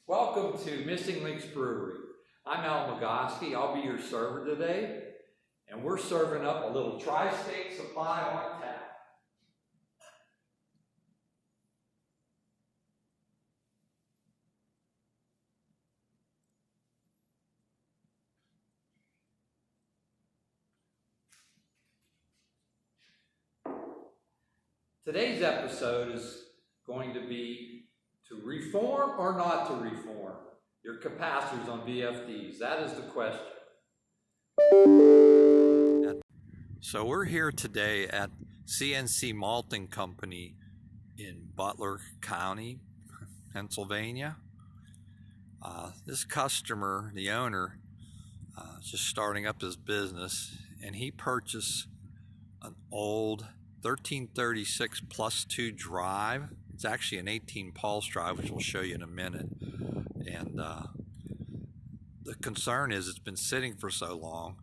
Welcome to Missing Links Brewery. I'm Al Magoski. I'll be your server today, and we're serving up a little Tri-State Supply on tap. Today's episode is going to be to reform or not to reform your capacitors on VFDs. That is the question. So we're here today at CNC Malting Company in Butler County, Pennsylvania. This customer, the owner, is just starting up his business, and he purchased an old 1336 plus 2 drive. It's actually an 18 pulse drive, which we'll show you in a minute. And the concern is it's been sitting for so long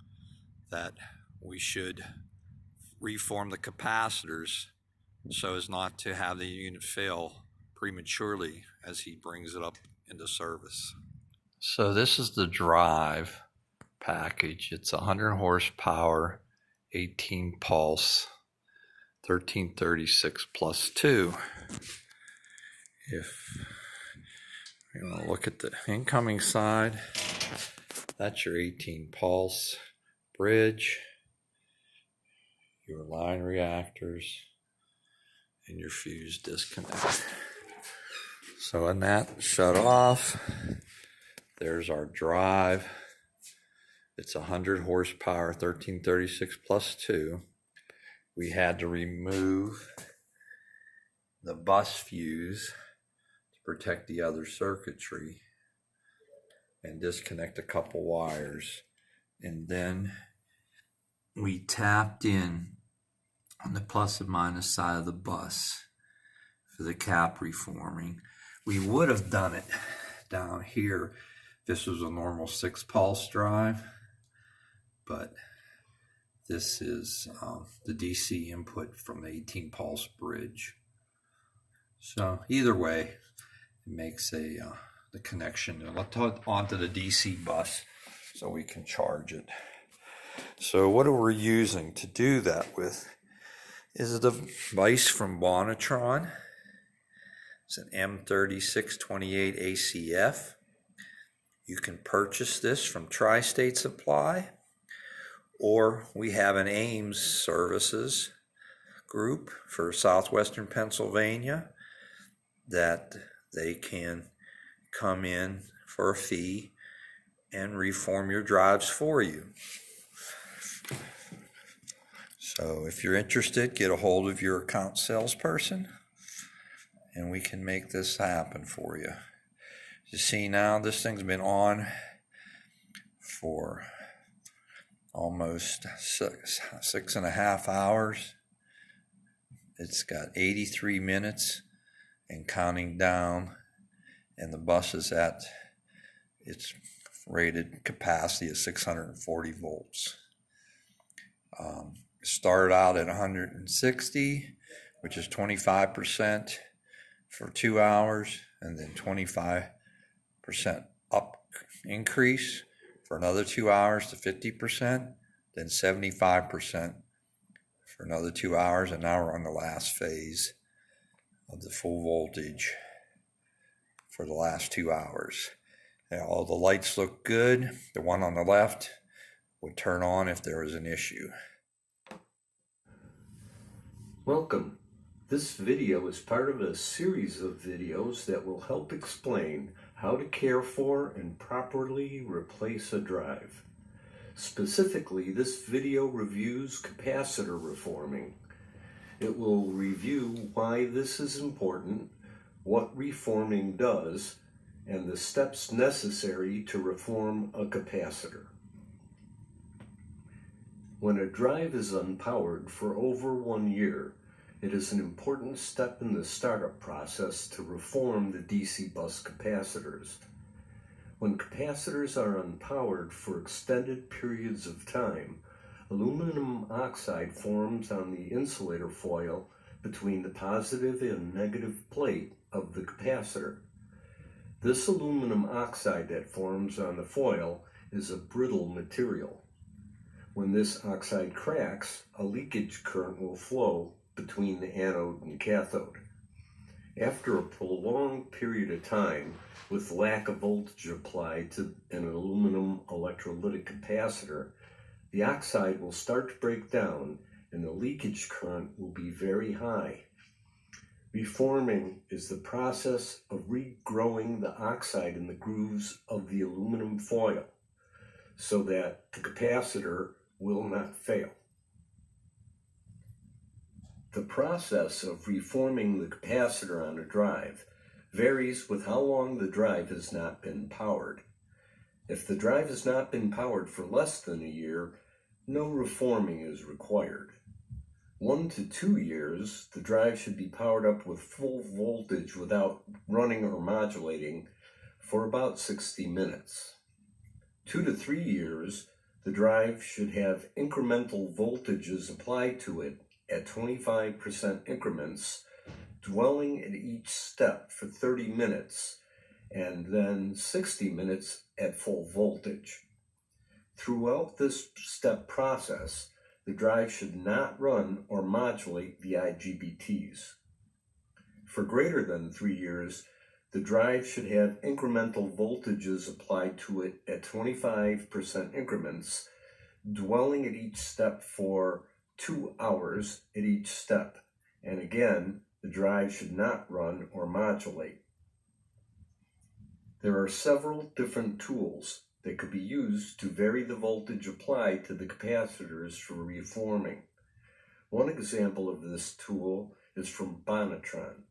that we should reform the capacitors so as not to have the unit fail prematurely as he brings it up into service. So this is the drive package. It's 100 horsepower, 18 pulse, 1336 plus 2. If you want to look at the incoming side, that's your 18 pulse bridge, your line reactors, and your fuse disconnect. So when that shut off, there's our drive. It's 100 horsepower, 1336 plus 2. We had to remove the bus fuse to protect the other circuitry and disconnect a couple wires. And then we tapped in on the plus and minus side of the bus for the cap reforming. We would have done it down here if this was a normal 6 pulse drive, but this is the DC input from the 18 pulse bridge. So either way, it makes the connection onto the DC bus so we can charge it. So what we're using to do that with is a device from Bonatron. It's an M3628 ACF. You can purchase this from Tri-State Supply, or we have an Ames Services group for southwestern Pennsylvania that they can come in for a fee and reform your drives for you. So if you're interested, get a hold of your account salesperson and we can make this happen for you. You see now, this thing's been on for almost 6.5 hours. It's got 83 minutes and counting down, and the bus is at its rated capacity of 640 volts. Started out at 160, which is 25% for 2 hours, and then 25% up increase for another 2 hours to 50%, then 75% for another 2 hours, and now we're on the last phase of the full voltage for the last 2 hours. And all the lights look good. The one on the left would turn on if there was an issue. Welcome. This video is part of a series of videos that will help explain how to care for and properly replace a drive. Specifically, this video reviews capacitor reforming. It will review why this is important, what reforming does, and the steps necessary to reform a capacitor. When a drive is unpowered for over 1 year, it is an important step in the startup process to reform the DC bus capacitors. When capacitors are unpowered for extended periods of time, aluminum oxide forms on the insulator foil between the positive and negative plate of the capacitor. This aluminum oxide that forms on the foil is a brittle material. When this oxide cracks, a leakage current will flow between the anode and cathode. After a prolonged period of time, with lack of voltage applied to an aluminum electrolytic capacitor, the oxide will start to break down and the leakage current will be very high. Reforming is the process of regrowing the oxide in the grooves of the aluminum foil so that the capacitor will not fail. The process of reforming the capacitor on a drive varies with how long the drive has not been powered. If the drive has not been powered for less than a year, no reforming is required. 1 to 2 years, the drive should be powered up with full voltage without running or modulating for about 60 minutes. 2 to 3 years, the drive should have incremental voltages applied to it at 25% increments, dwelling at each step for 30 minutes, and then 60 minutes at full voltage. Throughout this step process, the drive should not run or modulate the IGBTs. For greater than 3 years, the drive should have incremental voltages applied to it at 25% increments, dwelling at each step for 2 hours at each step, and again, the drive should not run or modulate. There are several different tools that could be used to vary the voltage applied to the capacitors for reforming. One example of this tool is from Bonatron.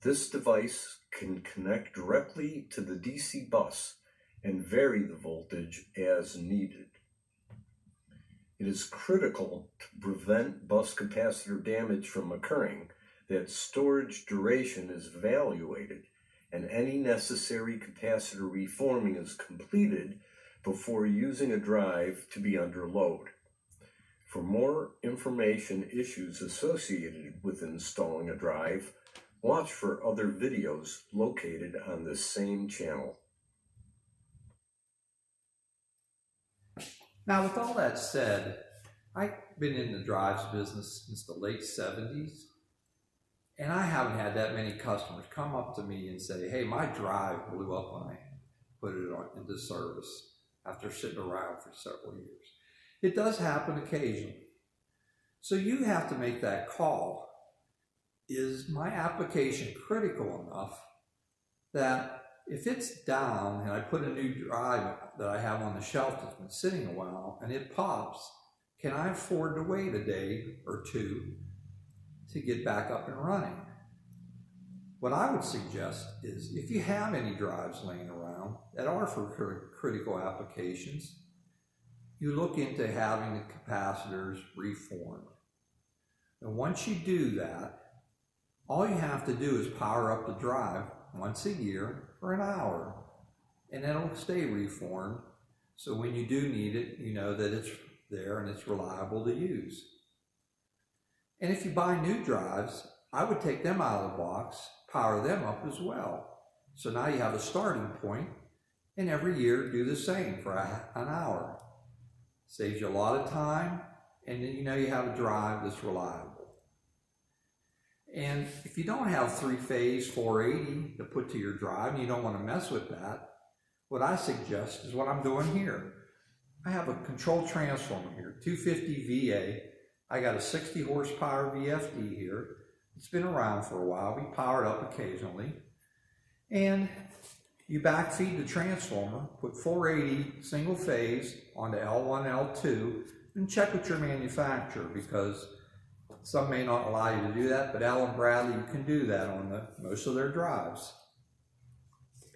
This device can connect directly to the DC bus and vary the voltage as needed. It is critical to prevent bus capacitor damage from occurring that storage duration is evaluated and any necessary capacitor reforming is completed before using a drive to be under load. For more information issues associated with installing a drive, watch for other videos located on this same channel. Now, with all that said, I've been in the drives business since the late 70s, and I haven't had that many customers come up to me and say, hey, my drive blew up when I put it into service after sitting around for several years. It does happen occasionally. So you have to make that call. Is my application critical enough that if it's down and I put a new drive that I have on the shelf that's been sitting a while and it pops, can I afford to wait a day or two to get back up and running? What I would suggest is if you have any drives laying around that are for critical applications, you look into having the capacitors reformed. And once you do that, all you have to do is power up the drive once a year for an hour, and it'll stay reformed. So when you do need it, you know that it's there and it's reliable to use. And if you buy new drives, I would take them out of the box, power them up as well. So now you have a starting point, and every year do the same for an hour. Saves you a lot of time, and then you know you have a drive that's reliable. And if you don't have 3-phase 480 to put to your drive and you don't want to mess with that, what I suggest is what I'm doing here. I have a control transformer here, 250 VA. I got a 60 horsepower VFD here. It's been around for a while. We power it up occasionally. And you backfeed the transformer, put 480 single phase onto L1, L2, and check with your manufacturer because some may not allow you to do that, but Allen Bradley, you can do that on most of their drives.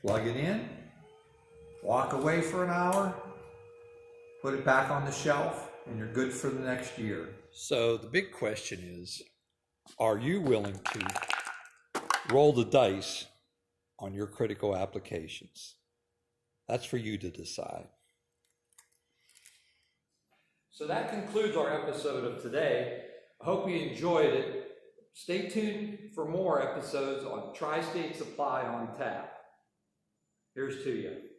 Plug it in, walk away for an hour, put it back on the shelf, and you're good for the next year. So the big question is, are you willing to roll the dice on your critical applications? That's for you to decide. So that concludes our episode of today. I hope you enjoyed it. Stay tuned for more episodes on Tri-State Supply on Tap. Here's to you.